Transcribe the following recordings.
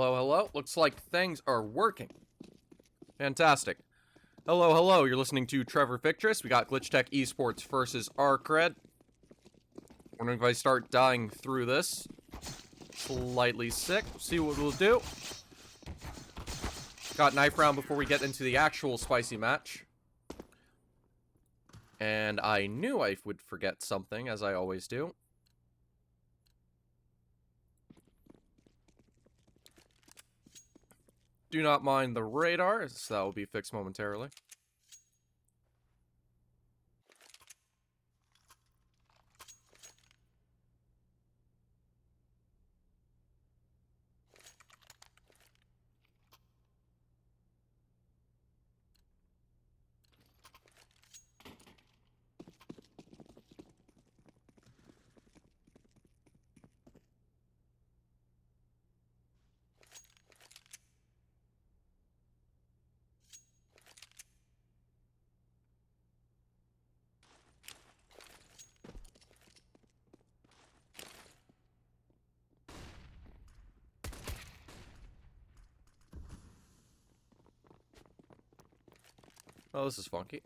Hello, hello. Looks like things are working. Fantastic. Hello, hello. You're listening to Trevor Fictress. We got Glitchtech eSports versus Arcred. Wondering if I start dying through this. Slightly sick. See what we'll do. Got knife round before we get into the actual spicy match. And I knew I would forget something, as I always do. Do not mind the radar, so that will be fixed momentarily. Oh, this is funky.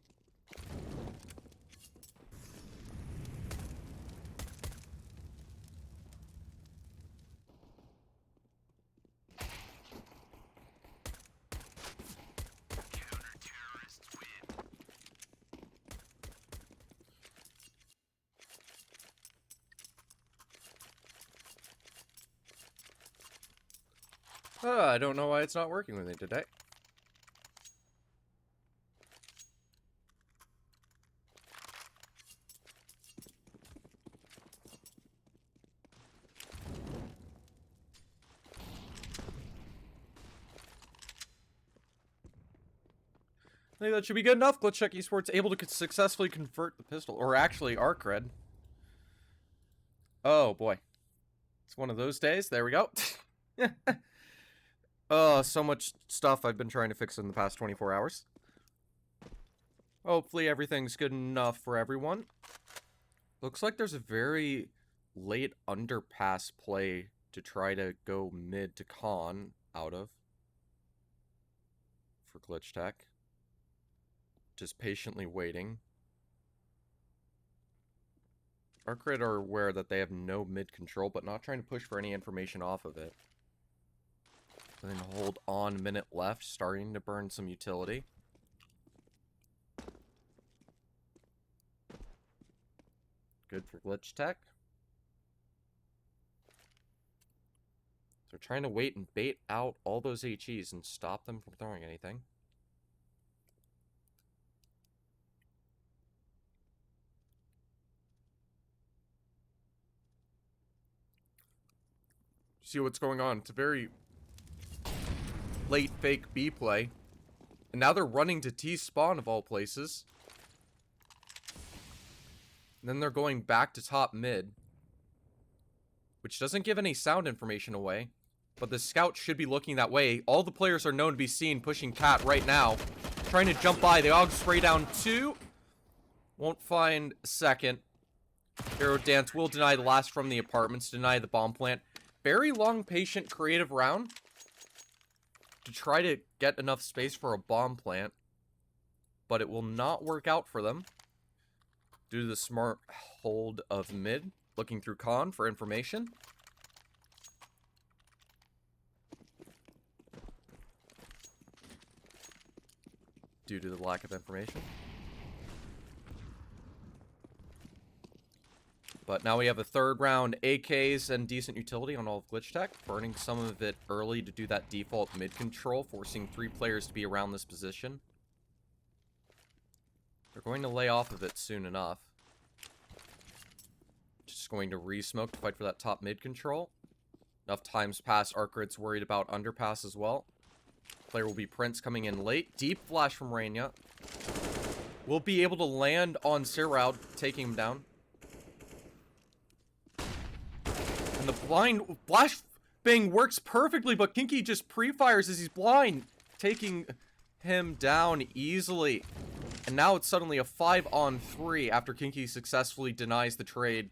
I don't know why it's not working with me today. I think that should be good enough. Glitchtech eSports able to successfully convert the pistol. Or actually, Arcred. Oh, boy. It's one of those days. There we go. Oh, so much stuff I've been trying to fix in the past 24 hours. Hopefully everything's good enough for everyone. Looks like there's a very late underpass play to try to go mid to con out of. For Glitchtech. Just patiently waiting. Arcred are aware that they have no mid control, but not trying to push for any information off of it. And then hold on, minute left, starting to burn some utility. Good for Glitchtech. So trying to wait and bait out all those HEs and stop them from throwing anything. See what's going on. It's a very late fake B play. And now they're running to T spawn of all places. And then they're going back to top mid. Which doesn't give any sound information away. But the scout should be looking that way. All the players are known to be seen pushing cat right now. Trying to jump by. The AUG spray down 2. Won't find second. Hero Dance will deny the last from the apartments. Deny the bomb plant. Very long, patient, creative round to try to get enough space for a bomb plant. But it will not work out for them. Due to the smart hold of mid. Looking through con for information. Due to the lack of information. But now we have a third round, AKs and decent utility on all of Glitchtech. Burning some of it early to do that default mid control, forcing 3 players to be around this position. They're going to lay off of it soon enough. Just going to re-smoke to fight for that top mid control. Enough times pass, Arcred's worried about underpass as well. Player will be Prince coming in late. Deep flash from Rainya. Will be able to land on Siraud, taking him down. And the blind flashbang works perfectly, but Kinky just pre-fires as he's blind, taking him down easily. And now it's suddenly a 5-on-3 after Kinky successfully denies the trade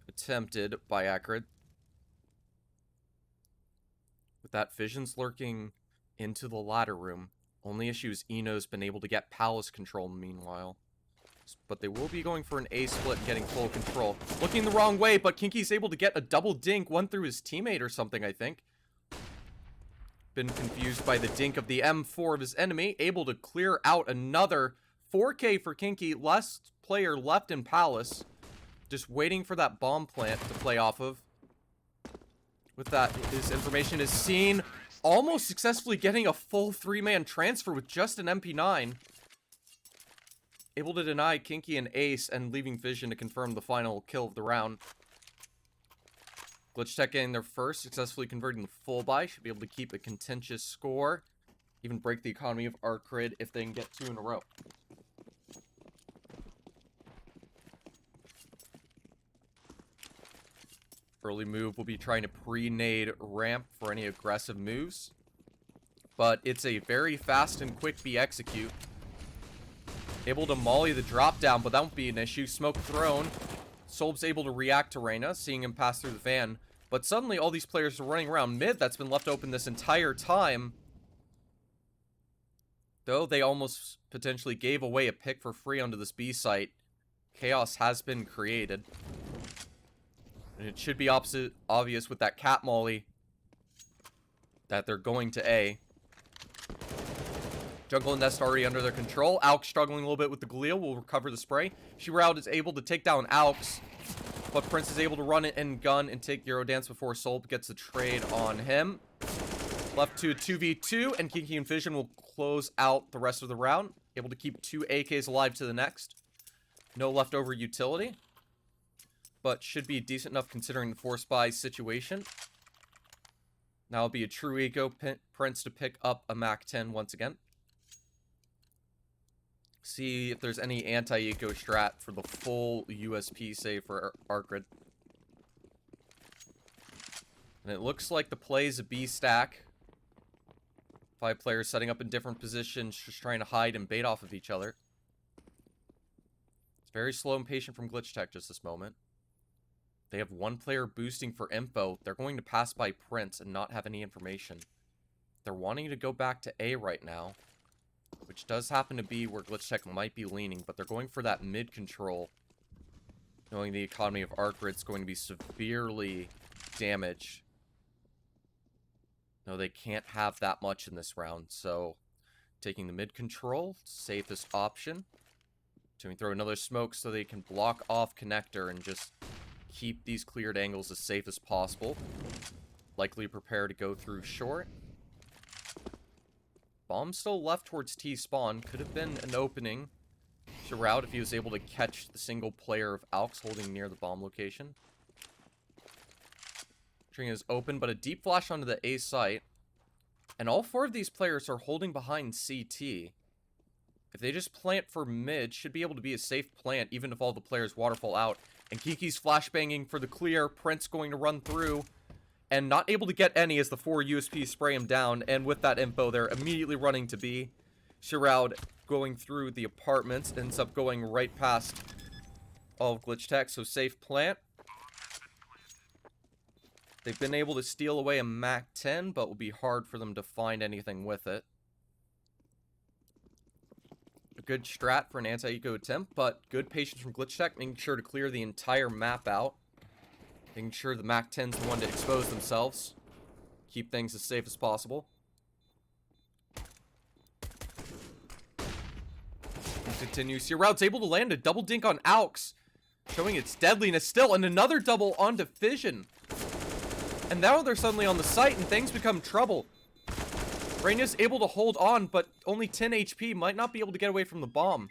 attempted by Arcred. With that, Fission's lurking into the ladder room. Only issue is Eno's been able to get Palace control meanwhile. But they will be going for an A split and getting full control. Looking the wrong way, but Kinky's able to get a double dink, one through his teammate or something, I think. Been confused by the dink of the M4 of his enemy. Able to clear out another 4K for Kinky. Last player left in Palace. Just waiting for that bomb plant to play off of. With that, his information is seen. Almost successfully getting a full 3-man transfer with just an MP9. Able to deny Kinky an ace and leaving Vision to confirm the final kill of the round. Glitchtech getting their first, successfully converting the full buy. Should be able to keep a contentious score. Even break the economy of Arcred if they can get 2 in a row. Early move will be trying to pre-nade ramp for any aggressive moves. But it's a very fast and quick B execute. Able to molly the drop down, but that won't be an issue. Smoke thrown. Solb's able to react to Reyna, seeing him pass through the van. But suddenly all these players are running around mid. That's been left open this entire time. Though they almost potentially gave away a pick for free onto this B site. Chaos has been created. And it should be obvious with that cat molly that they're going to A. Jungle and Nest already under their control. Alx struggling a little bit with the Galil. Will recover the spray. Shroud is able to take down Alx. But Prince is able to run it and gun and take Eurodance before Solb gets the trade on him. Left to 2v2. And Kinky and Fission will close out the rest of the round. Able to keep 2 AKs alive to the next. No leftover utility. But should be decent enough considering the force buy situation. Now it'll be a true eco Prince to pick up a MAC-10 once again. See if there's any anti-eco strat for the full USP save for Arcred. And it looks like the play is a B stack. 5 players setting up in different positions, just trying to hide and bait off of each other. It's very slow and patient from Glitchtech just this moment. They have 1 player boosting for info. They're going to pass by Prince and not have any information. They're wanting to go back to A right now, which does happen to be where Glitchtech might be leaning, but they're going for that mid control, knowing the economy of Arcred's going to be severely damaged. No, they can't have that much in this round, so taking the mid control, safest option. So we throw another smoke so they can block off connector and just keep these cleared angles as safe as possible. Likely prepare to go through short. Bomb still left towards T spawn. Could have been an opening. Shroud if he was able to catch the single player of Alx holding near the bomb location. String is open, but a deep flash onto the A site. And all 4 of these players are holding behind CT. If they just plant for mid, should be able to be a safe plant, even if all the players waterfall out. And Kiki's flashbanging for the clear. Prince going to run through. And not able to get any as the 4 USP spray him down. And with that info, they're immediately running to B. Shroud going through the apartments. Ends up going right past all of Glitchtech. So safe plant. They've been able to steal away a MAC-10, but will be hard for them to find anything with it. A good strat for an anti-eco attempt, but good patience from Glitchtech, making sure to clear the entire map out. Making sure the MAC-10's the one to expose themselves. Keep things as safe as possible. And continues here. Rout's able to land a double dink on Alx, showing its deadliness still, and another double onto Fission. And now they're suddenly on the site, and things become trouble. Reyna's able to hold on, but only 10 HP, might not be able to get away from the bomb.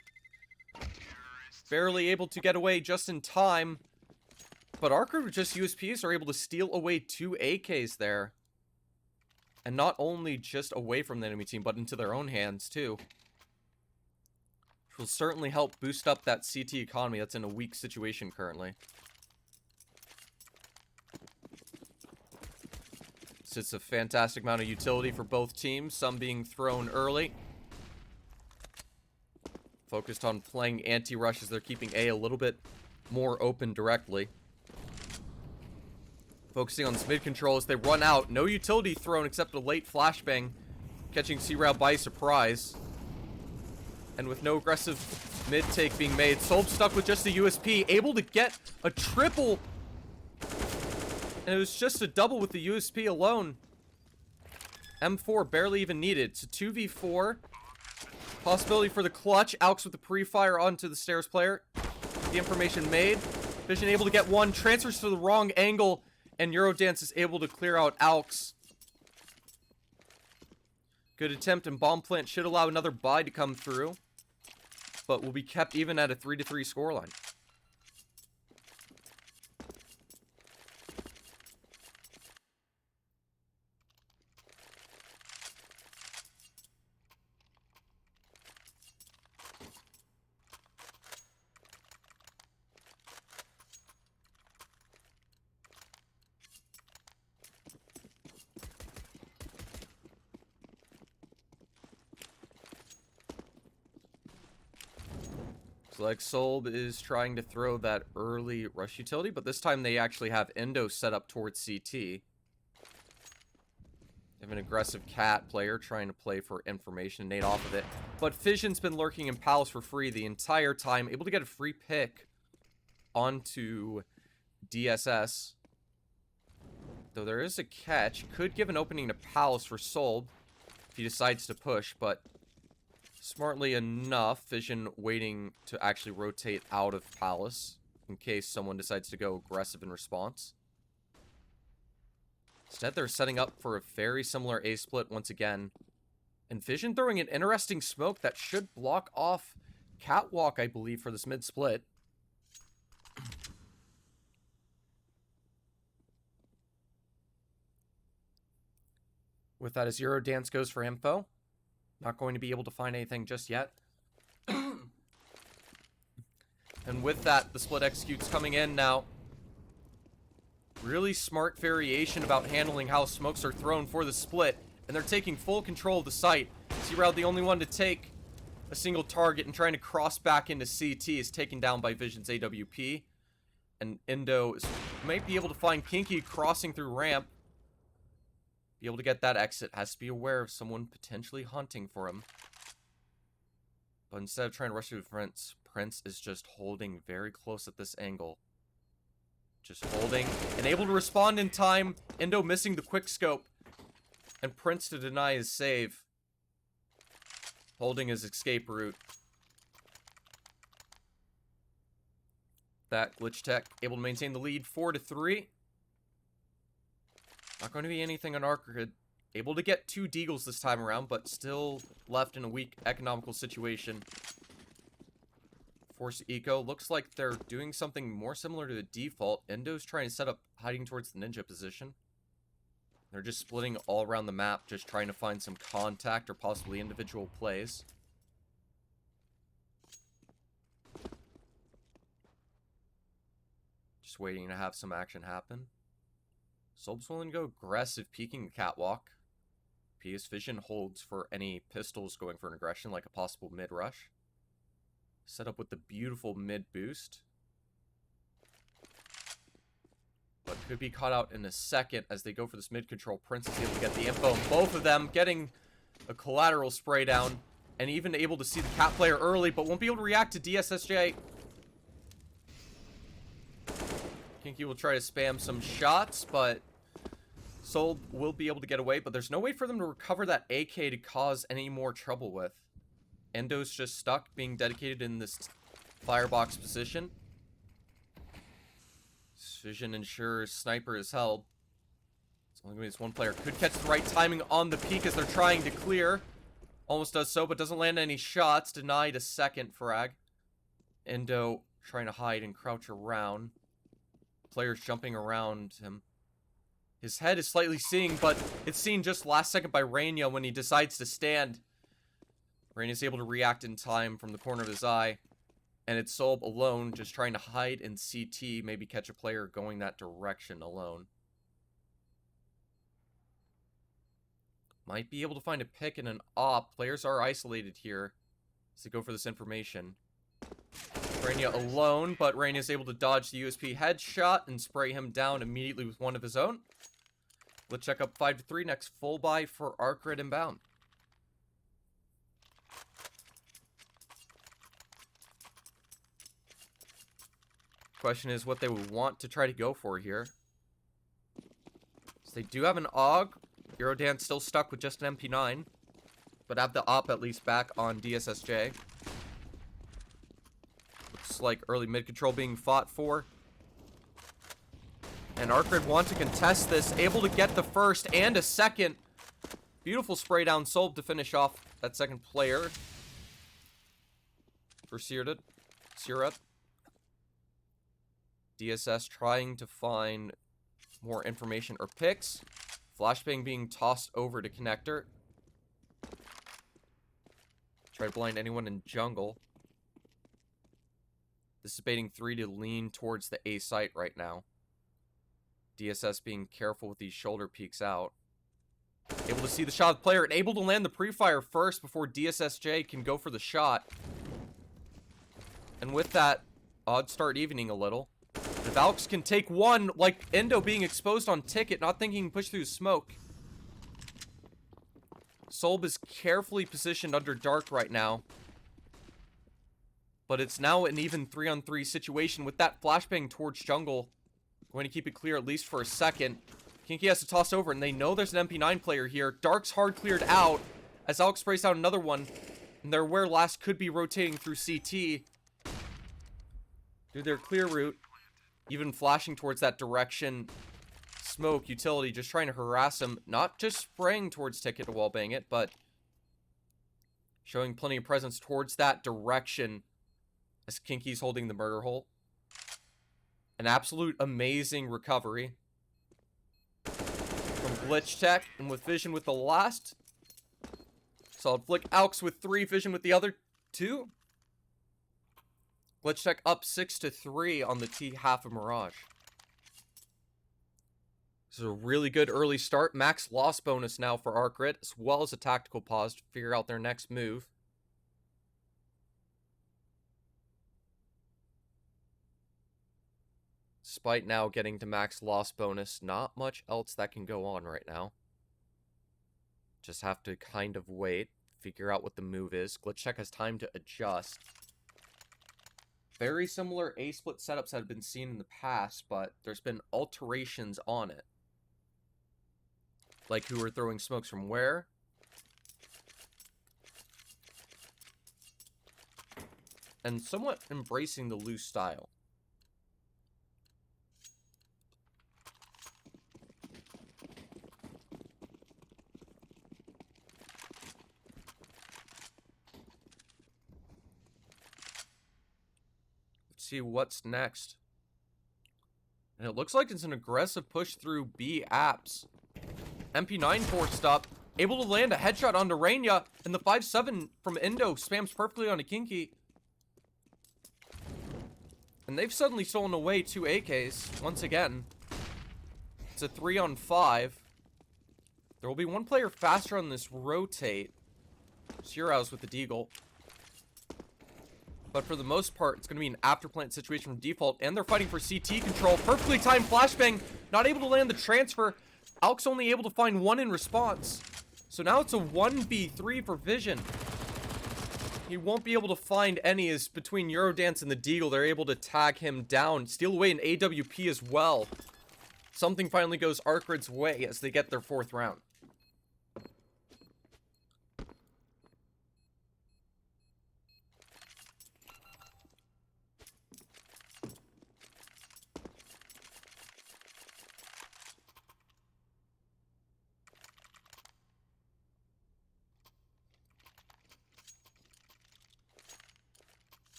Barely able to get away just in time. But Arcred with just USPs are able to steal away 2 AKs there. And not only just away from the enemy team, but into their own hands too. Which will certainly help boost up that CT economy that's in a weak situation currently. So it's a fantastic amount of utility for both teams, some being thrown early. Focused on playing anti-rush as they're keeping A a little bit more open directly. Focusing on this mid control as they run out. No utility thrown except a late flashbang, catching C-Route by surprise. And with no aggressive mid take being made, Solb stuck with just the USP, able to get a triple. And it was just a double with the USP alone. M4 barely even needed. It's a 2v4. Possibility for the clutch. Alex with the pre-fire onto the stairs player. The information made. Vision able to get one. Transfers to the wrong angle. And Eurodance is able to clear out Alex. Good attempt, and bomb plant should allow another buy to come through. But will be kept even at a 3-3 scoreline. Like Solb is trying to throw that early rush utility, but this time they actually have Endo set up towards CT. They have an aggressive cat player trying to play for information and nade off of it. But Fission's been lurking in Palace for free the entire time, able to get a free pick onto DSS. Though there is a catch, could give an opening to Palace for Solb if he decides to push, but smartly enough, Fission waiting to actually rotate out of Palace in case someone decides to go aggressive in response. Instead, they're setting up for a very similar A split once again. And Fission throwing an interesting smoke that should block off Catwalk, I believe, for this mid split. With that, as Eurodance goes for info. Not going to be able to find anything just yet. And with that, the split executes coming in now. Really smart variation about handling how smokes are thrown for the split. And they're taking full control of the site. C-Route, the only one to take a single target and trying to cross back into CT, is taken down by Vision's AWP. And Endo might be able to find Kinky crossing through ramp. Be able to get that exit. Has to be aware of someone potentially hunting for him. But instead of trying to rush through Prince is just holding very close at this angle. Just holding and able to respond in time. Endo missing the quick scope. And Prince to deny his save. Holding his escape route. That Glitchtech able to maintain the lead 4-3. Not going to be anything on Arcred. Able to get 2 deagles this time around, but still left in a weak economical situation. Force Eco. Looks like they're doing something more similar to the default. Endo's trying to set up hiding towards the ninja position. They're just splitting all around the map, just trying to find some contact or possibly individual plays. Just waiting to have some action happen. Solb's willing to go aggressive, peeking the catwalk. PS Vision holds for any pistols going for an aggression, like a possible mid-rush. Set up with the beautiful mid-boost. But could be caught out in a second as they go for this mid-control. Prince is able to get the info. Both of them getting a collateral spray down. And even able to see the cat player early, but won't be able to react to DSSJ. Kinky will try to spam some shots, but Solb will be able to get away, but there's no way for them to recover that AK to cause any more trouble with. Endo's just stuck, being dedicated in this firebox position. Vision ensures sniper is held. It's only going to be this one player. Could catch the right timing on the peak as they're trying to clear. Almost does so, but doesn't land any shots. Denied a second frag. Endo trying to hide and crouch around. Players jumping around him. His head is slightly seeing, but it's seen just last second by Rainier when he decides to stand. Rainier's able to react in time from the corner of his eye. And it's Solb alone, just trying to hide in CT, maybe catch a player going that direction alone. Might be able to find a pick and an op. Players are isolated here as they go for this information. Rainia alone, but Rainia is able to dodge the USP headshot and spray him down immediately with one of his own. Let's check up 5-3. Next full buy for Arcred inbound. Question is what they would want to try to go for here. So they do have an AUG. Eurodance still stuck with just an MP9. But have the op at least back on DSSJ. Looks like early mid control being fought for. And Arcred want to contest this. Able to get the first and a second. Beautiful spray down Solb to finish off that second player. For Sirat. DSS trying to find more information or picks. Flashbang being tossed over to connector. Try to blind anyone in jungle. This is baiting 3 to lean towards the A site right now. DSS being careful with these shoulder peeks out. Able to see the shot of the player and able to land the pre-fire first before DSSJ can go for the shot. And with that, odds start evening a little. If Alex can take one, like Endo being exposed on ticket, not thinking he can push through smoke. Solb is carefully positioned under dark right now. But it's now an even 3-on-3 situation with that flashbang towards jungle. Going to keep it clear at least for a second. Kinky has to toss over, and they know there's an MP9 player here. Dark's hard cleared out as Alex sprays down another one. And they're where last could be rotating through CT. Do their clear route. Even flashing towards that direction. Smoke, utility, just trying to harass him. Not just spraying towards ticket to wallbang it, but showing plenty of presence towards that direction as Kinky's holding the murder hole. An absolute amazing recovery from Glitchtech, and with Vision with the last. Solid flick. Alex with 3, Vision with the other 2. Glitchtech up 6-3 on the T half of Mirage. This is a really good early start. Max loss bonus now for Arcred, as well as a tactical pause to figure out their next move. Despite now getting to max loss bonus, not much else that can go on right now. Just have to kind of wait, figure out what the move is. Glitchtech has time to adjust. Very similar A-split setups have been seen in the past, but there's been alterations on it. Like who are throwing smokes from where. And somewhat embracing the loose style. See what's next. And it looks like it's an aggressive push through B apps. MP9 forced up, able to land a headshot onto Rainia, and the 5-7 from Endo spams perfectly onto Kinky. And they've suddenly stolen away 2 AKs once again. It's a 3-on-5. There will be one player faster on this rotate. Zero's with the Deagle. But for the most part, it's going to be an after-plant situation from default. And they're fighting for CT control. Perfectly timed flashbang. Not able to land the transfer. Alex only able to find 1 in response. So now it's a 1v3 for Vision. He won't be able to find any as between Eurodance and the Deagle. They're able to tag him down. Steal away an AWP as well. Something finally goes Arcred's way as they get their 4th round.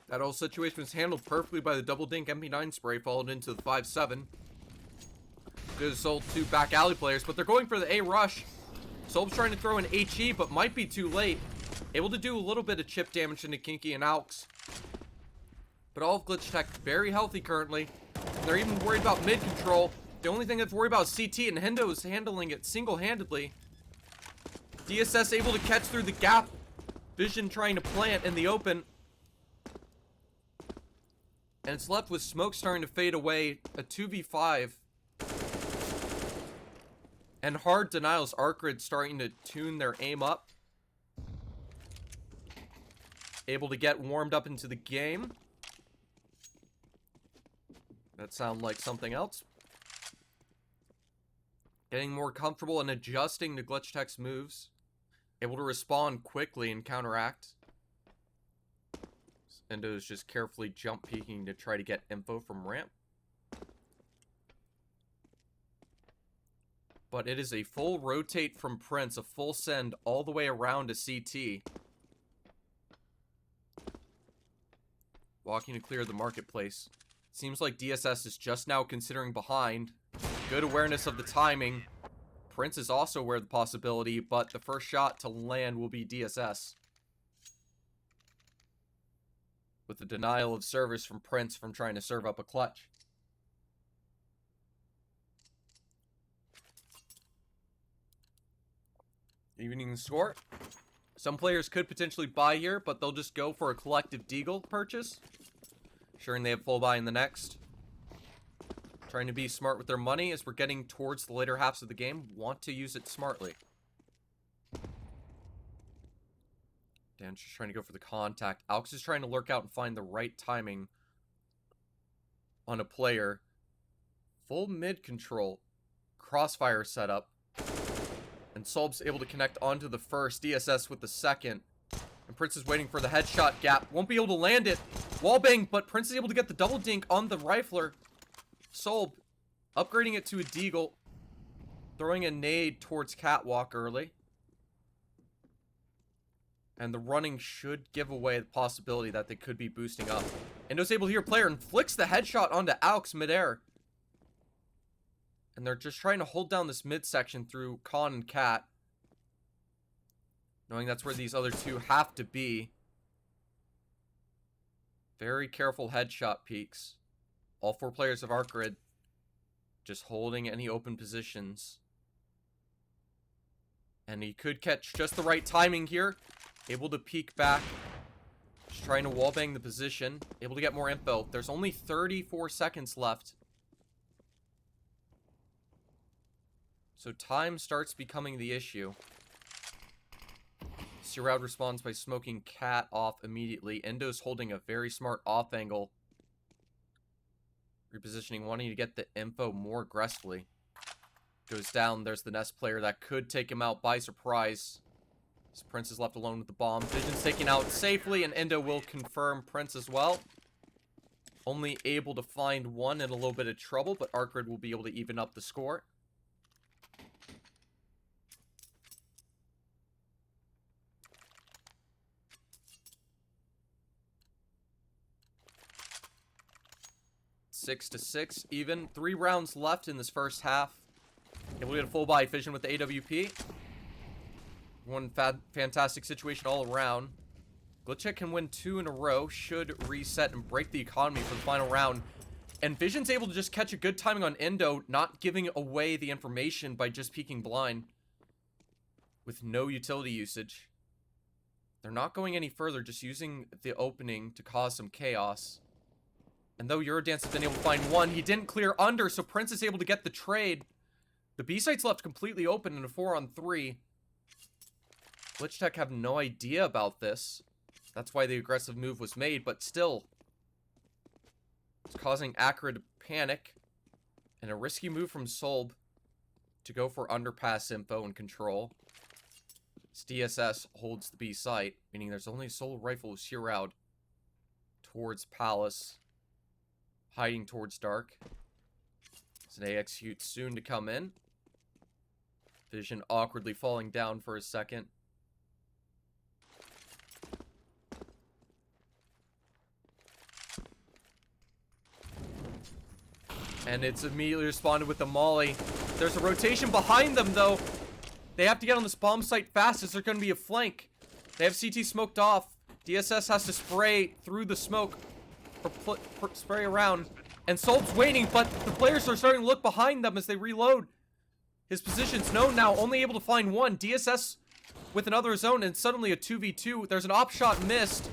That whole situation was handled perfectly by the double dink MP9 spray, followed into the 5-7. Good assault 2 back alley players, but they're going for the A rush. Solb's trying to throw an HE, but might be too late. Able to do a little bit of chip damage into Kinky and Alex. But all of Glitchtech very healthy currently. They're even worried about mid control. The only thing that's worried about is CT, and Hendo is handling it single-handedly. DSS able to catch through the gap. Vision trying to plant in the open. And it's left with smoke starting to fade away. A 2v5. And hard denials. Arcred starting to tune their aim up. Able to get warmed up into the game. That sounds like something else. Getting more comfortable and adjusting to Glitchtech's moves. Able to respond quickly and counteract. Endo's just carefully jump peeking to try to get info from ramp. But it is a full rotate from Prince, a full send all the way around to CT. Walking to clear the marketplace. Seems like DSS is just now considering behind. Good awareness of the timing. Prince is also aware of the possibility, but the first shot to land will be DSS. With the denial of service from Prince from trying to serve up a clutch. Evening score. Some players could potentially buy here, but they'll just go for a collective deagle purchase. Ensuring they have full buy in the next. Trying to be smart with their money as we're getting towards the later halves of the game. Want to use it smartly. Dan's just trying to go for the contact. Alex is trying to lurk out and find the right timing on a player. Full mid control. Crossfire setup. And Solb's able to connect onto the first. DSS with the second. And Prince is waiting for the headshot gap. Won't be able to land it. Wallbang, but Prince is able to get the double dink on the rifler. Solb upgrading it to a deagle. Throwing a nade towards Catwalk early. And the running should give away the possibility that they could be boosting up. Endo's able to hear player and flicks the headshot onto Alex midair. And they're just trying to hold down this midsection through Con and Cat. Knowing that's where these other two have to be. Very careful headshot peeks. All four players of Arcred just holding any open positions. And he could catch just the right timing here. Able to peek back. Just trying to wallbang the position. Able to get more info. There's only 34 seconds left. So time starts becoming the issue. Sirad responds by smoking Cat off immediately. Endo's holding a very smart off angle. Repositioning, wanting to get the info more aggressively. Goes down. There's the Nest player that could take him out by surprise. As Prince is left alone with the bomb. Vision's taken out safely, and Endo will confirm Prince as well. Only able to find one in a little bit of trouble, but Arcred will be able to even up the score. Six to 6 even. 3 rounds left in this first half. Able to get a full buy Vision with the AWP. One fantastic situation all around. Glitchtech can win 2 in a row. Should reset and break the economy for the final round. And Vision's able to just catch a good timing on Endo, not giving away the information by just peeking blind. With no utility usage. They're not going any further, just using the opening to cause some chaos. And though Eurodance has been able to find one, he didn't clear under, so Prince is able to get the trade. The B site's left completely open in a 4-on-3. Glitchtech have no idea about this. That's why the aggressive move was made, but still. It's causing Arcred to panic. And a risky move from Solb to go for underpass info and control. As DSS holds the B site, meaning there's only a solo rifle here out towards Palace. Hiding towards Dark. As an execute soon to come in. Vision awkwardly falling down for a second. And it's immediately responded with the molly. There's a rotation behind them, though. They have to get on this bomb site fast as they're going to be a flank. They have CT smoked off. DSS has to spray through the smoke. Or spray around. And Solb's waiting, but the players are starting to look behind them as they reload. His position's known now, only able to find one. DSS with another zone, and suddenly a 2v2. There's an op shot missed,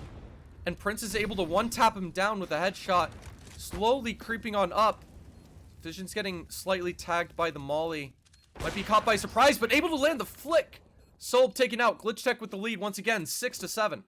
and Prince is able to one-tap him down with a headshot, slowly creeping on up. Vision's getting slightly tagged by the molly. Might be caught by surprise, but able to land the flick. Solb taken out. Glitchtech with the lead once again, 6-7.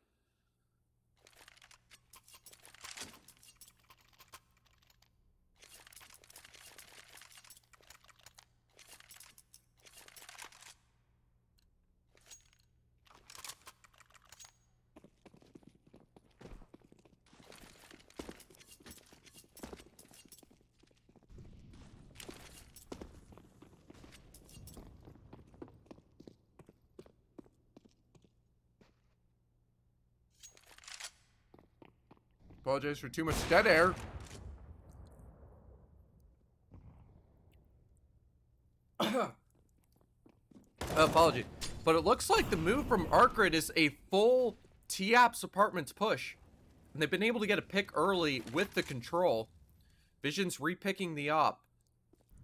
Apologize for too much dead air. Apology. But it looks like the move from Arcred is a full T-Apps Apartments push. And they've been able to get a pick early with the control. Vision's repicking the op.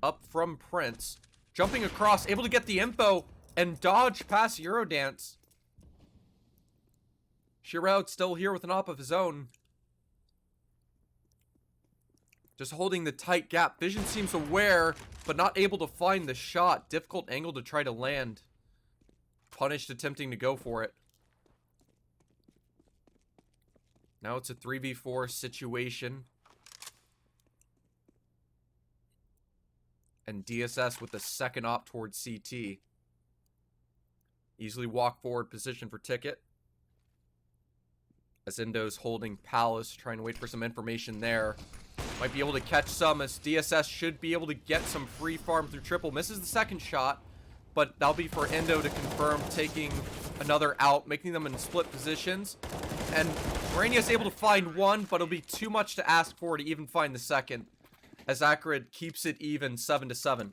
Up from Prince. Jumping across, able to get the info and dodge past Eurodance. Shroud still here with an op of his own. Just holding the tight gap. Vision seems aware, but not able to find the shot. Difficult angle to try to land. Punished attempting to go for it. Now it's a 3v4 situation. And DSS with the second op towards CT. Easily walk forward position for ticket. As Endo's holding Palace, trying to wait for some information there. Might be able to catch some, as DSS should be able to get some free farm through triple. Misses the second shot, but that'll be for Endo to confirm, taking another out, making them in split positions. And Morania's able to find one, but it'll be too much to ask for to even find the second, as Arcred keeps it even 7-7.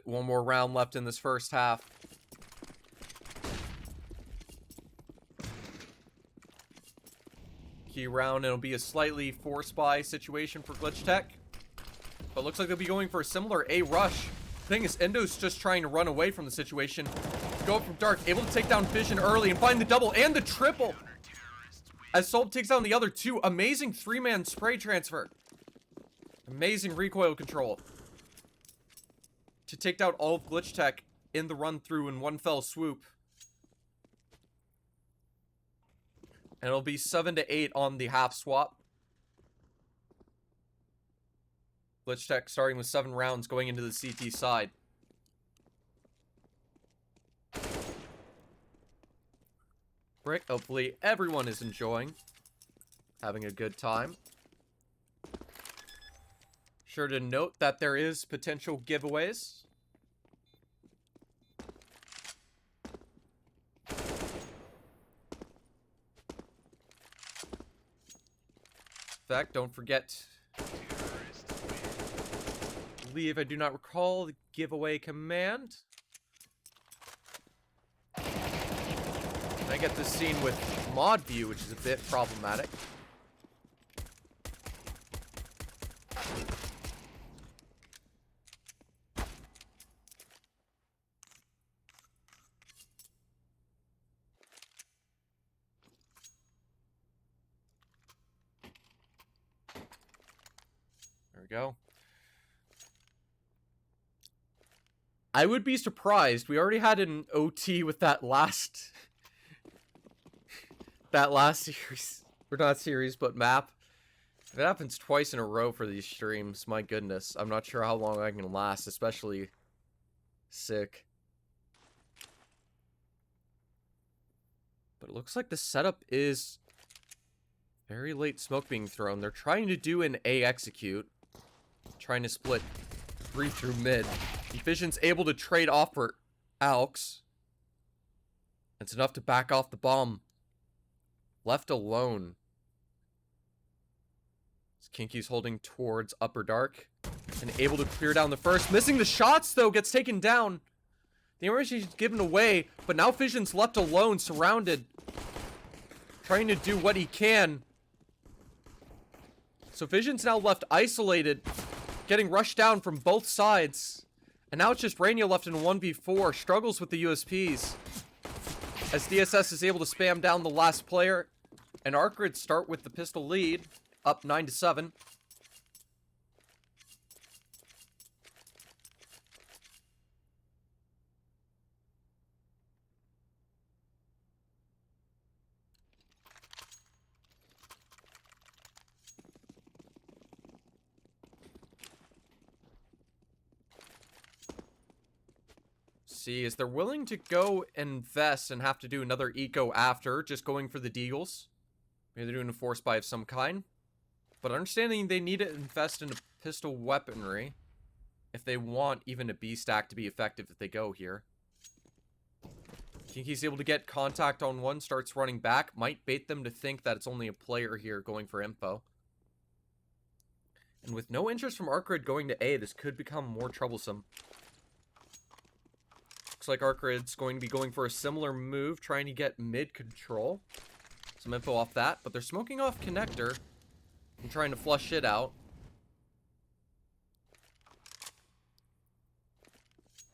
One more round left in this first half. Key round, it'll be a slightly force buy situation for Glitchtech. But looks like they'll be going for a similar A rush. Thing is, Endo's just trying to run away from the situation. Go from dark, able to take down Vision early and find the double and the triple. As Solb takes down the other two. Amazing three-man spray transfer. Amazing recoil control. To take down all of Glitchtech in the run-through in one fell swoop. And it'll be 7-8 on the half swap. Glitchtech starting with 7 rounds going into the CT side. Brick, hopefully everyone is enjoying. Having a good time. Sure to note that there is potential giveaways. In fact, don't forget, I do not recall the giveaway command. I get this scene with mod view, which is a bit problematic. There we go. I would be surprised. We already had an OT with that last series. Or not series, but map. If it happens twice in a row for these streams, my goodness. I'm not sure how long I can last, especially sick. But it looks like the setup is very late smoke being thrown. They're trying to do an A execute. Trying to split 3 through mid. Vision's able to trade off for Alks. It's enough to back off the bomb. Left alone. Kinky's holding towards upper dark. And able to clear down the first. Missing the shots, though. Gets taken down. The information is given away. But now Vision's left alone, surrounded. Trying to do what he can. So Vision's now left isolated, getting rushed down from both sides. And now it's just Rainier left in 1v4, struggles with the USPs. As DSS is able to spam down the last player. And Arcred start with the pistol lead, up 9-7. See, is they're willing to go invest and have to do another eco after, just going for the deagles. Maybe they're doing a force buy of some kind. But understanding they need to invest in a pistol weaponry if they want even a B stack to be effective if they go here. Kinky's able to get contact on one, starts running back. Might bait them to think that it's only a player here going for info. And with no interest from Arcred going to A, this could become more troublesome. Looks like Arcred's going to be going for a similar move, trying to get mid control. Some info off that, but they're smoking off connector and trying to flush it out.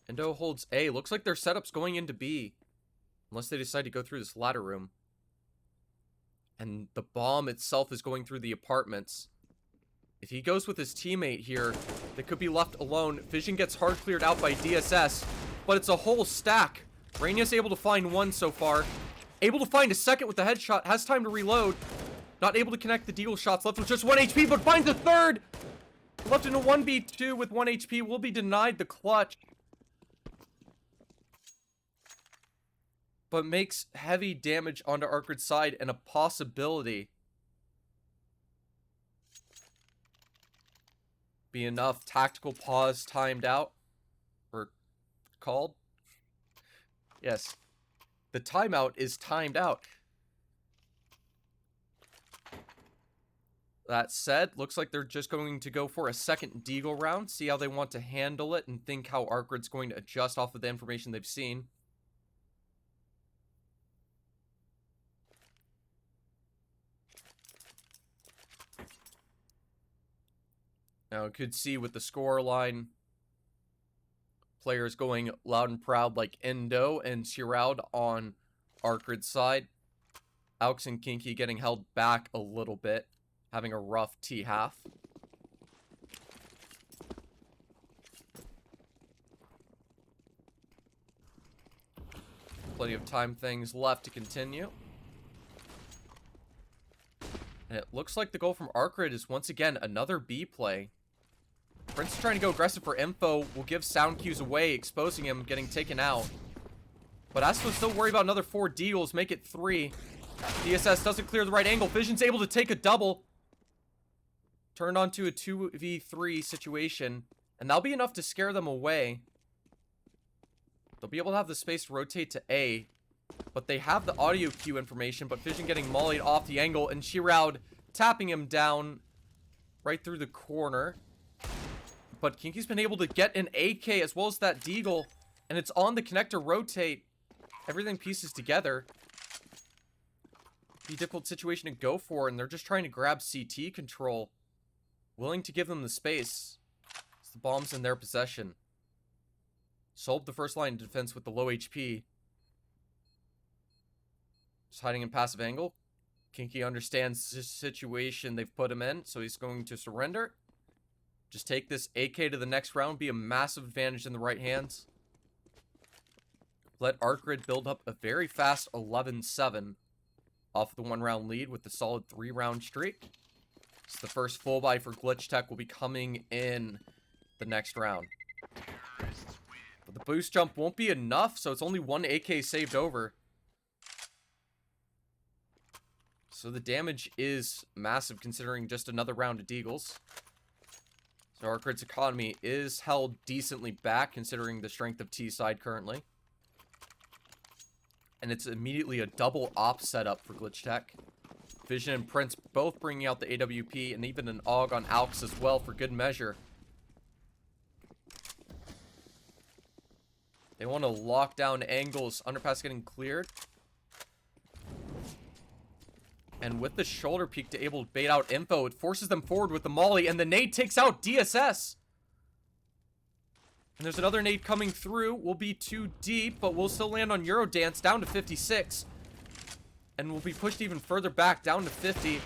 Endo holds A. Looks like their setup's going into B. Unless they decide to go through this ladder room. And the bomb itself is going through the apartments. If he goes with his teammate here, they could be left alone. Vision gets hard cleared out by DSS. But it's a whole stack. Rainia's able to find one so far. Able to find a second with the headshot. Has time to reload. Not able to connect the deagle shots. Left with just 1 HP, but finds a third. Left in a 1v2 with 1 HP. Will be denied the clutch. But makes heavy damage onto Arcred's side and a possibility. Be enough. Tactical pause timed out. Or called. Yes. The timeout is timed out. That said, looks like they're just going to go for a second deagle round. See how they want to handle it and think how Arcred's going to adjust off of the information they've seen. Now, you could see with the score line, players going loud and proud like Endo and Shroud on Arcred's side. Alex and Kinky getting held back a little bit, having a rough T-half. Plenty of time things left to continue. And it looks like the goal from Arcred is once again another B play. Prince is trying to go aggressive for info. Will give sound cues away, exposing him, getting taken out. But Astro still worry about another 4 deals, make it 3. DSS doesn't clear the right angle. Vision's able to take a double. Turned onto a 2v3 situation. And that'll be enough to scare them away. They'll be able to have the space to rotate to A. But they have the audio cue information. But Vision getting mollied off the angle. And Shroud tapping him down right through the corner. But Kinky's been able to get an AK as well as that deagle. And it's on the connector rotate. Everything pieces together. Be a difficult situation to go for. And they're just trying to grab CT control. Willing to give them the space. As the bomb's in their possession. Solved the first line of defense with the low HP. Just hiding in passive angle. Kinky understands the situation they've put him in. So he's going to surrender. Just take this AK to the next round. Be a massive advantage in the right hands. Let Arcred build up a very fast 11-7 off the 1-round lead with the solid 3-round streak. So the first full buy for Glitchtech will be coming in the next round. But the boost jump won't be enough, so it's only 1 AK saved over. So the damage is massive considering just another round of deagles. So Arcred's economy is held decently back considering the strength of T-side currently. And it's immediately a double op setup for Glitchtech. Vision and Prince both bringing out the AWP and even an AUG on Alex as well for good measure. They want to lock down angles. Underpass getting cleared. And with the shoulder peek to able to bait out info, it forces them forward with the molly, and the nade takes out DSS. And there's another nade coming through. Will be too deep, but we'll still land on Eurodance, down to 56. And we'll be pushed even further back, down to 50.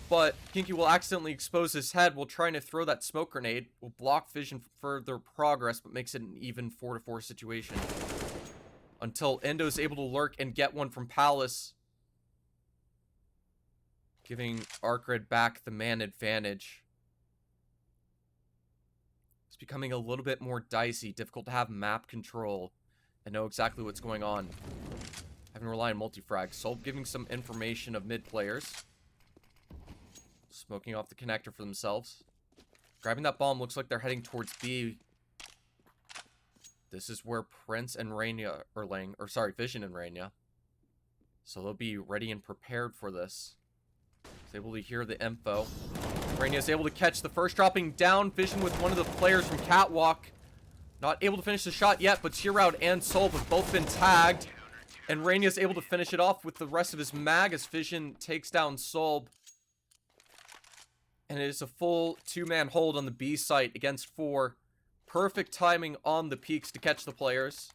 But Kinky will accidentally expose his head while trying to throw that smoke grenade. Will block Vision for further progress, but makes it an even 4-4 situation. Until Endo's able to lurk and get one from Palace, giving Arcred back the man advantage. It's becoming a little bit more dicey, difficult to have map control and know exactly what's going on. Having to rely on multi-frag. Soul giving some information of mid players. Smoking off the connector for themselves. Grabbing that bomb, looks like they're heading towards B. This is where Prince and Raina are laying, or sorry, Vision and Raina. So they'll be ready and prepared for this. He's able to hear the info. Raina is able to catch the first, dropping down. Vision with one of the players from Catwalk. Not able to finish the shot yet, but Tieraud and Soul have both been tagged. And Raina is able to finish it off with the rest of his mag as Vision takes down Solb. And it is a full two-man hold on the B site against 4. Perfect timing on the peaks to catch the players.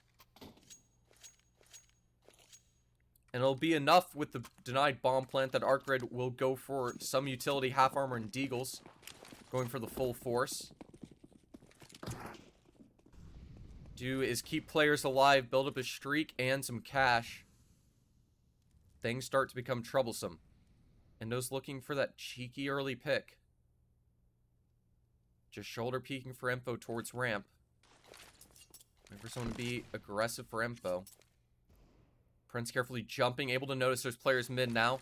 And it'll be enough with the denied bomb plant that Arcred will go for some utility, half armor, and deagles. Going for the full force. Do is keep players alive, build up a streak and some cash. Things start to become troublesome. Endo's looking for that cheeky early pick. Just shoulder peeking for info towards ramp. Wait for someone to be aggressive for info. Prince carefully jumping, able to notice there's players mid now.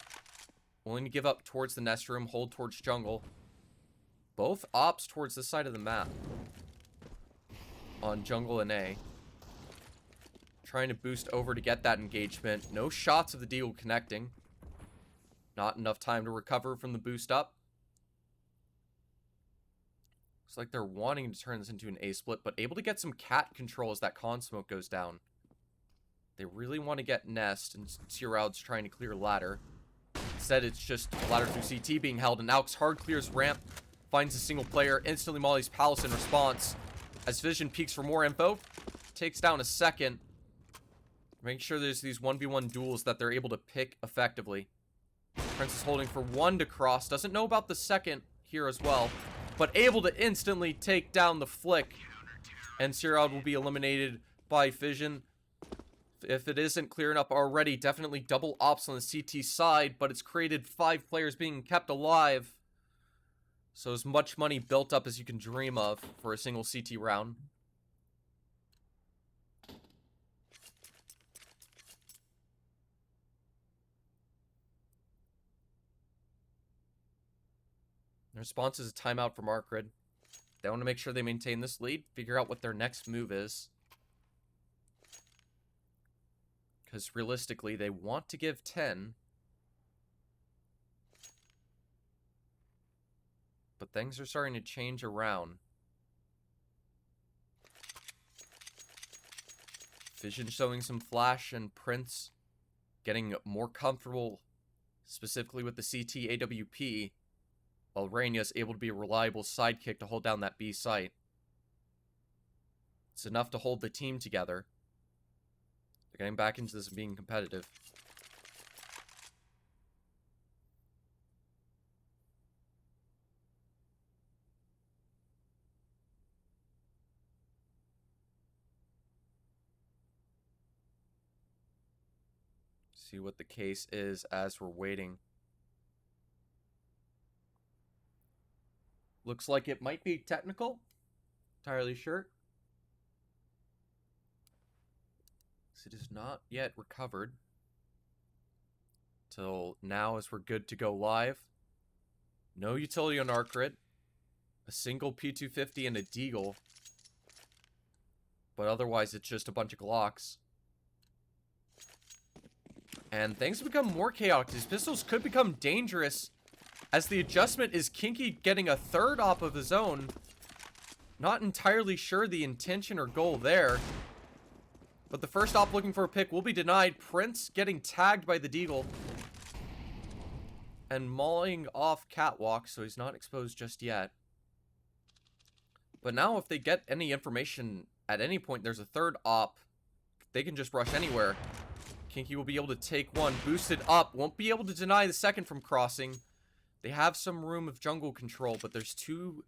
Willing to give up towards the nest room, hold towards jungle. Both ops towards this side of the map. On jungle and A. Trying to boost over to get that engagement. No shots of the deagle connecting. Not enough time to recover from the boost up. Looks like they're wanting to turn this into an A split, but able to get some cat control as that con smoke goes down. They really want to get Nest, and Tieraud's trying to clear ladder. Instead, it's just ladder through CT being held, and Alex hard clears ramp, finds a single player, instantly mollies Palace in response. As Vision peeks for more info, takes down a second. Make sure there's these 1v1 duels that they're able to pick effectively. Prince is holding for one to cross, doesn't know about the second here as well, but able to instantly take down the flick. And Tieraud will be eliminated by Vision. If it isn't clearing up already, definitely double ops on the CT side, but it's created 5 players being kept alive. So as much money built up as you can dream of for a single CT round. The response is a timeout from Arcred. They want to make sure they maintain this lead, figure out what their next move is. Because realistically, they want to give 10. But things are starting to change around. Vision showing some flash and Prince getting more comfortable, specifically with the CT AWP, while Raina is able to be a reliable sidekick to hold down that B site. It's enough to hold the team together. They're getting back into this and being competitive. See what the case is as we're waiting. Looks like it might be technical. Entirely sure. It is not yet recovered. Till now as we're good to go live. No utility on Arcred. A single P250 and a deagle. But otherwise it's just a bunch of Glocks. And things become more chaotic. These pistols could become dangerous as the adjustment is Kinky getting a third op of his own. Not entirely sure the intention or goal there. But the first op looking for a pick will be denied. Prince getting tagged by the deagle. and mauling off Catwalk, so he's not exposed just yet. But now if they get any information at any point, there's a third op. They can just rush anywhere. Kinky will be able to take one, boosted up, won't be able to deny the second from crossing. They have some room of jungle control, but there's two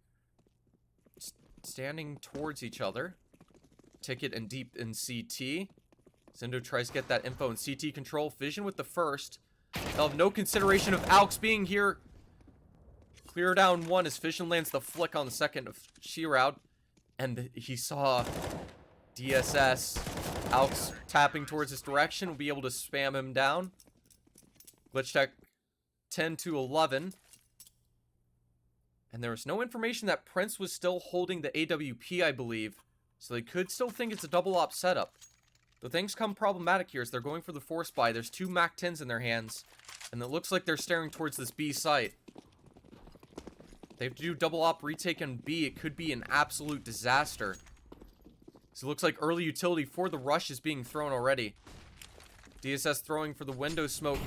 standing towards each other. Ticket and Deep in CT. Zendo tries to get that info in CT control. Vision with the first. They'll have no consideration of Alex being here. Clear down one as Vision lands the flick on the second of Shroud. And he saw DSS. Alex tapping towards his direction. Will be able to spam him down. Glitchtech 10 to 11. And there was no information that Prince was still holding the AWP, I believe. So they could still think it's a double op setup. The things come problematic here as they're going for the force buy. There's two MAC-10s in their hands. And it looks like they're staring towards this B site. They have to do double op retake on B. It could be an absolute disaster. So it looks like early utility for the rush is being thrown already. DSS throwing for the window smoke.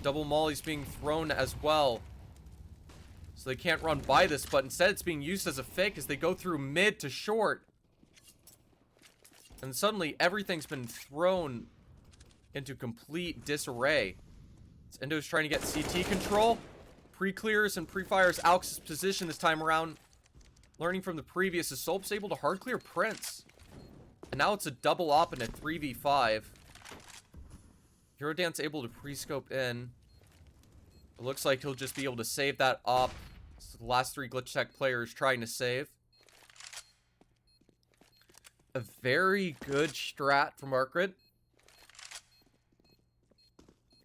Double molly's being thrown as well. So they can't run by this, but instead it's being used as a fake as they go through mid to short. And suddenly everything's been thrown into complete disarray. Endo's trying to get CT control. Pre-clears and pre-fires Alex's position this time around. Learning from the previous, is Solp's able to hard clear Prince. And now it's a double op and a 3v5. Eurodance able to pre-scope in. It looks like he'll just be able to save that op. It's the last three Glitchtech players trying to save. A very good strat from Arcred.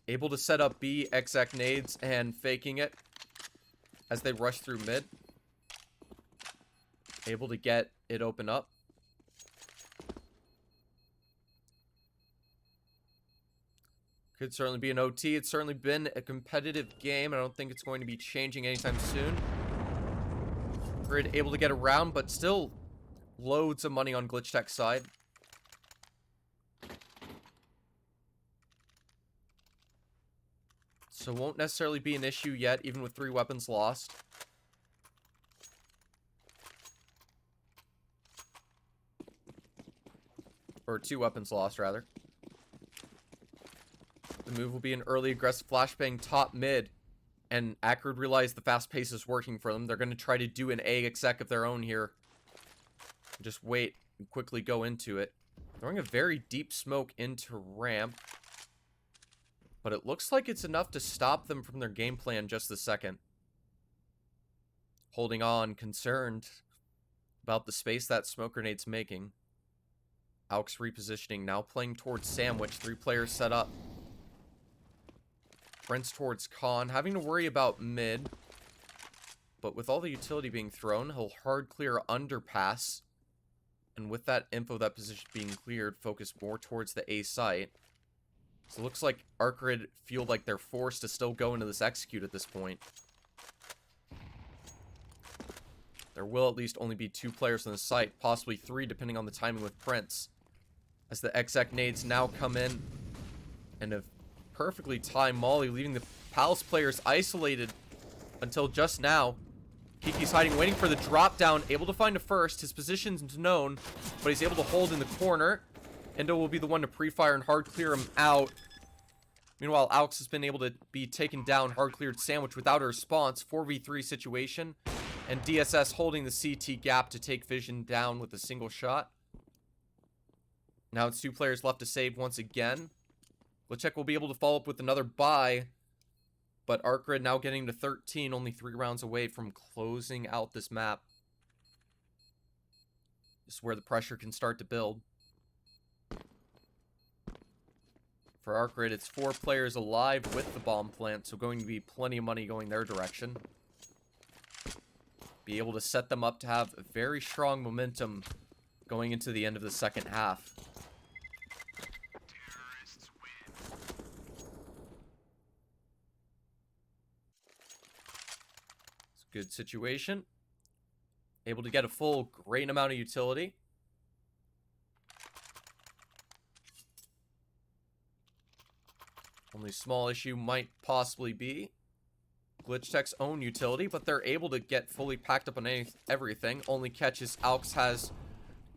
Able to set up B, exec nades, and faking it as they rush through mid. Able to get it open up. Could certainly be an OT. It's certainly been a competitive game. I don't think it's going to be changing anytime soon. Grid able to get around, but still loads of money on Glitchtech's side. So won't necessarily be an issue yet, even with 3 weapons lost. Or 2 weapons lost, rather. The move will be an early aggressive flashbang top mid. And Arcred realized the fast pace is working for them. They're going to try to do an A exec of their own here. Just wait and quickly go into it. Throwing a very deep smoke into ramp. But it looks like it's enough to stop them from their game plan just a second. Holding on, concerned about the space that smoke grenade's making. Alex repositioning, now playing towards Sandwich. 3 players set up. Prince towards Khan, having to worry about mid. But with all the utility being thrown, he'll hard clear underpass. And with that info, that position being cleared, focus more towards the A site. So it looks like Arcred feel like they're forced to still go into this execute at this point. There will at least only be 2 players on the site, possibly 3 depending on the timing with Prince. As the exec nades now come in and a perfectly timed molly, leaving the Palace players isolated until just now. Kiki's hiding, waiting for the drop down, able to find a first. His position's known, but he's able to hold in the corner. Endo will be the one to pre-fire and hard clear him out. Meanwhile, Alex has been able to be taken down, hard cleared Sandwich without a response. 4v3 situation. And DSS holding the CT gap to take Vision down with a single shot. Now it's 2 players left to save once again. Glitchtech will be able to follow up with another buy. But Arcred now getting to 13, only 3 rounds away from closing out this map. This is where the pressure can start to build. For Arcred, it's 4 players alive with the bomb plant, so going to be plenty of money going their direction. Be able to set them up to have a very strong momentum going into the end of the second half. It's a good situation. Able to get a full great amount of utility. Only small issue might possibly be Glitchtech's own utility, but they're able to get fully packed up on everything. Only catch is Alks has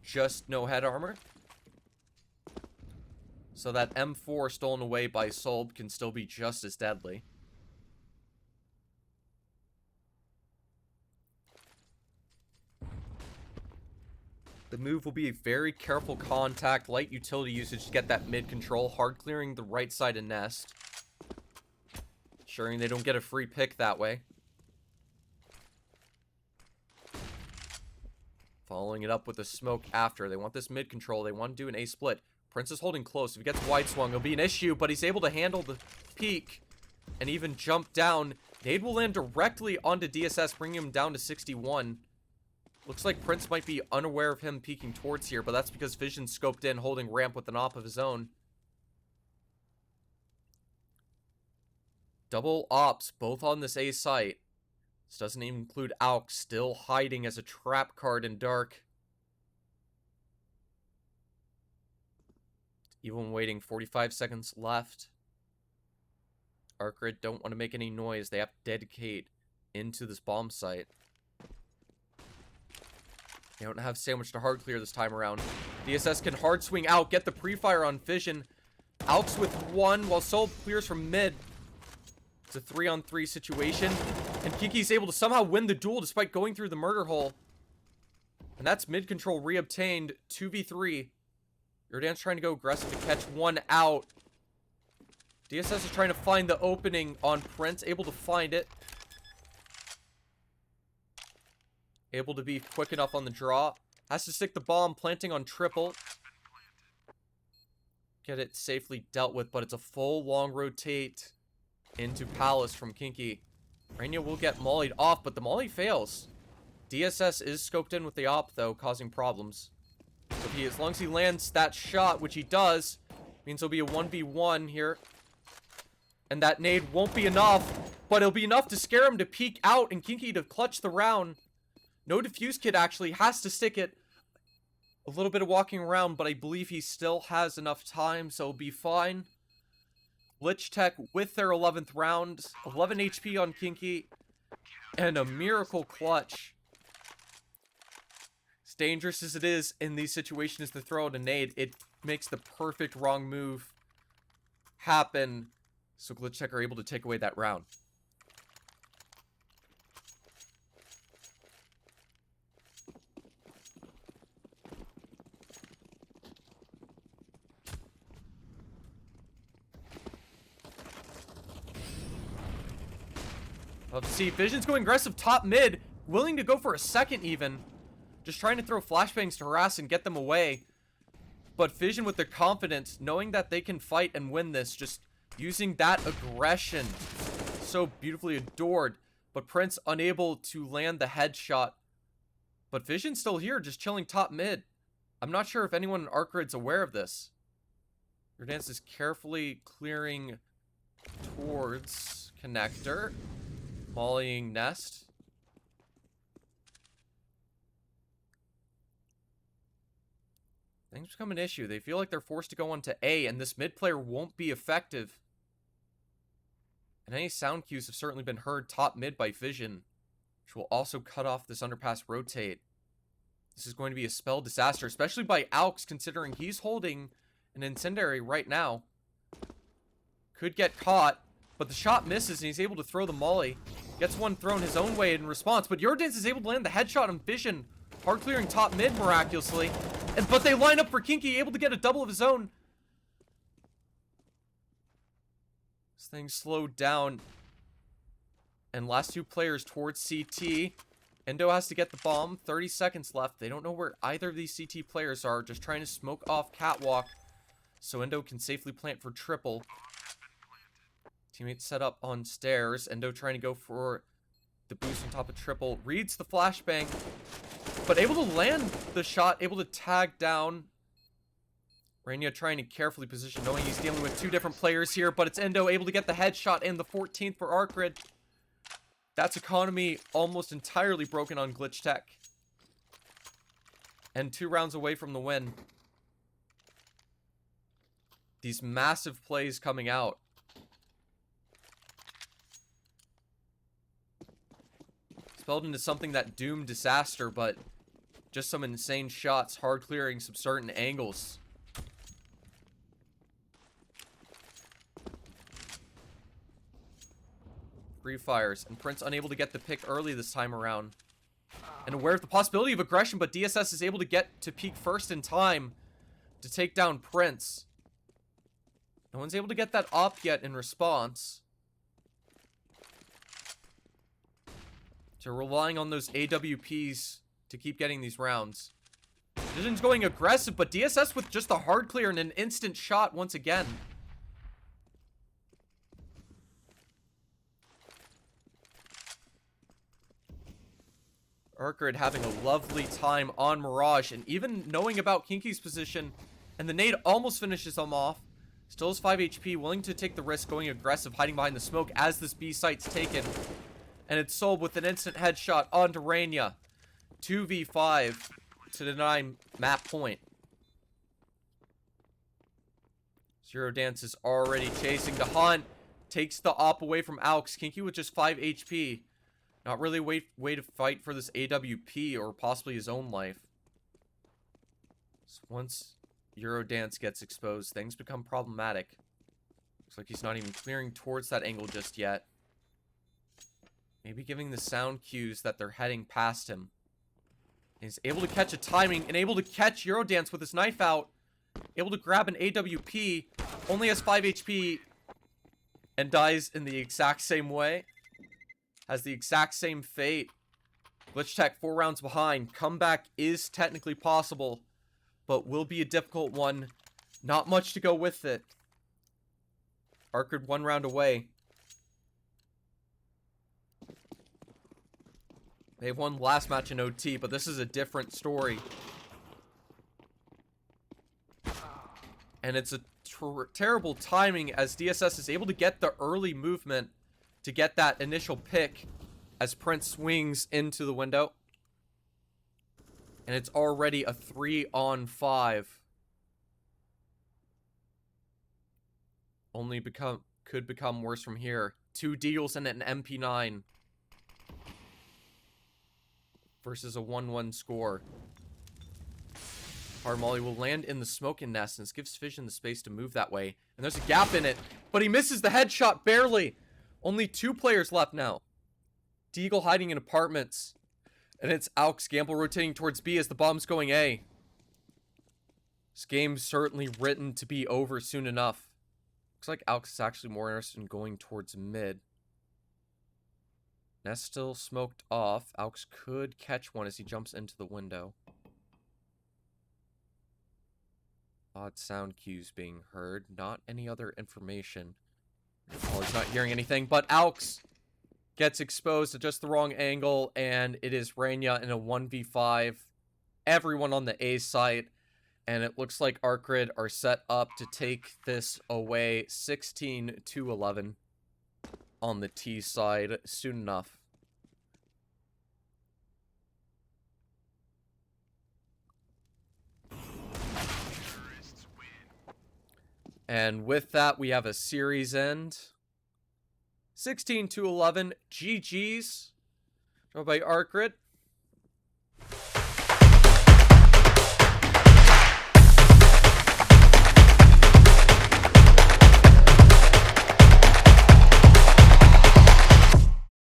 just no head armor. So that M4 stolen away by Solb can still be just as deadly. The move will be a very careful contact, light utility usage to get that mid control, hard clearing the right side of nest. Ensuring they don't get a free pick that way. Following it up with a smoke after. They want this mid control. They want to do an A split. Prince is holding close. If he gets wide swung, it'll be an issue, but he's able to handle the peak and even jump down. Nade will land directly onto DSS, bringing him down to 61. Looks like Prince might be unaware of him peeking towards here, but that's because Vision scoped in, holding ramp with an op of his own. Double ops, both on this A site. This doesn't even include Alk, still hiding as a trap card in dark. Even waiting, 45 seconds left. Arcred don't want to make any noise. They have to dedicate into this bomb site. They don't have sandwich to hard clear this time around. DSS can hard swing out, get the pre-fire on Vision. Alks with one, while Soul clears from mid. It's a 3-on-3 situation. And Kiki's able to somehow win the duel despite going through the murder hole. And that's mid control reobtained, 2v3. Jordan's trying to go aggressive to catch one out. DSS is trying to find the opening on Prince, able to find it. Able to be quick enough on the draw. Has to stick the bomb, planting on triple. Get it safely dealt with, but it's a full long rotate into Palace from Kinky. Rainier will get mollied off, but the molly fails. DSS is scoped in with the op, though, causing problems. So if he, as long as he lands that shot, which he does, means it'll be a 1v1 here. And that nade won't be enough, but it'll be enough to scare him to peek out and Kinky to clutch the round. No defuse kit actually, has to stick it. A little bit of walking around, but I believe he still has enough time, so it'll be fine. Glitchtech with their 11th round, 11 HP on Kinky, and a miracle clutch. As dangerous as it is in these situations to throw out a nade, it makes the perfect wrong move happen, so Glitchtech are able to take away that round. Love to see Vision's going aggressive top mid, willing to go for a second even. Just trying to throw flashbangs to harass and get them away. But Vision with their confidence, knowing that they can fight and win this, just using that aggression. So beautifully adored. But Prince unable to land the headshot. But Vision's still here, just chilling top mid. I'm not sure if anyone in Arcred's aware of this. Verdansk is carefully clearing towards connector. Mollying nest. Things become an issue. They feel like they're forced to go on to A, and this mid player won't be effective. And any sound cues have certainly been heard top mid by Vision, which will also cut off this underpass rotate. This is going to be a spell disaster, especially by Alks, considering he's holding an incendiary right now. Could get caught, but the shot misses, and he's able to throw the molly. Gets one thrown his own way in response, but Jordan's is able to land the headshot on Vision. Hard clearing top mid miraculously. But they line up for Kinky, able to get a double of his own. This thing slowed down. And last two players towards CT. Endo has to get the bomb. 30 seconds left. They don't know where either of these CT players are. Just trying to smoke off catwalk, so Endo can safely plant for triple. Teammate set up on stairs. Endo trying to go for the boost on top of triple. Reads the flashbang, but able to land the shot. Able to tag down. Rainier trying to carefully position, knowing he's dealing with two different players here, but it's Endo able to get the headshot in the 14th for Arcred. That's economy almost entirely broken on Glitchtech. And 2 rounds away from the win. These massive plays coming out. spelled into something that doomed disaster, but just some insane shots, hard clearing some certain angles. Free fires, and Prince unable to get the pick early this time around. And aware of the possibility of aggression, but DSS is able to get to peek first in time to take down Prince. No one's able to get that op yet in response. So relying on those AWPs to keep getting these rounds. Vision's going aggressive, but DSS with just the hard clear and an instant shot once again. Arcred having a lovely time on Mirage, and even knowing about Kinky's position, and the nade almost finishes him off. Still has 5 HP, willing to take the risk, going aggressive, hiding behind the smoke as this B site's taken. And it's sold with an instant headshot onto Rainier. 2v5 to deny map point. Zero Dance is already chasing the hunt. Takes the op away from Alex. Kinky with just 5 HP. Not really way to fight for this AWP or possibly his own life. So once Eurodance gets exposed, things become problematic. Looks like he's not even clearing towards that angle just yet. Maybe giving the sound cues that they're heading past him. He's able to catch a timing and able to catch Eurodance with his knife out. Able to grab an AWP. Only has 5 HP. And dies in the exact same way. Has the exact same fate. Glitchtech 4 rounds behind. Comeback is technically possible, but will be a difficult one. Not much to go with it. Arcred 1 round away. They've won last match in OT, but this is a different story. And it's a terrible timing as DSS is able to get the early movement to get that initial pick as Prince swings into the window. And it's already a 3-on-5. Could become worse from here. 2 deals and an MP9 versus a 1-1 score. Hard Molly will land in the smoke and nest, and this gives Vision the space to move that way. And there's a gap in it, but he misses the headshot barely. Only 2 players left now. Deagle hiding in apartments. And it's Alex Gamble rotating towards B as the bomb's going A. This game's certainly written to be over soon enough. Looks like Alex is actually more interested in going towards mid. Nest still smoked off. Alex could catch one as he jumps into the window. Odd sound cues being heard. Not any other information. Oh, he's not hearing anything, but Alex gets exposed at just the wrong angle, and it is Rainier in a 1v5. Everyone on the A site, and it looks like Arcred are set up to take this away 16-11 on the T side soon enough. And with that, we have a series end. 16-11. GG's. Drawn by Arcred.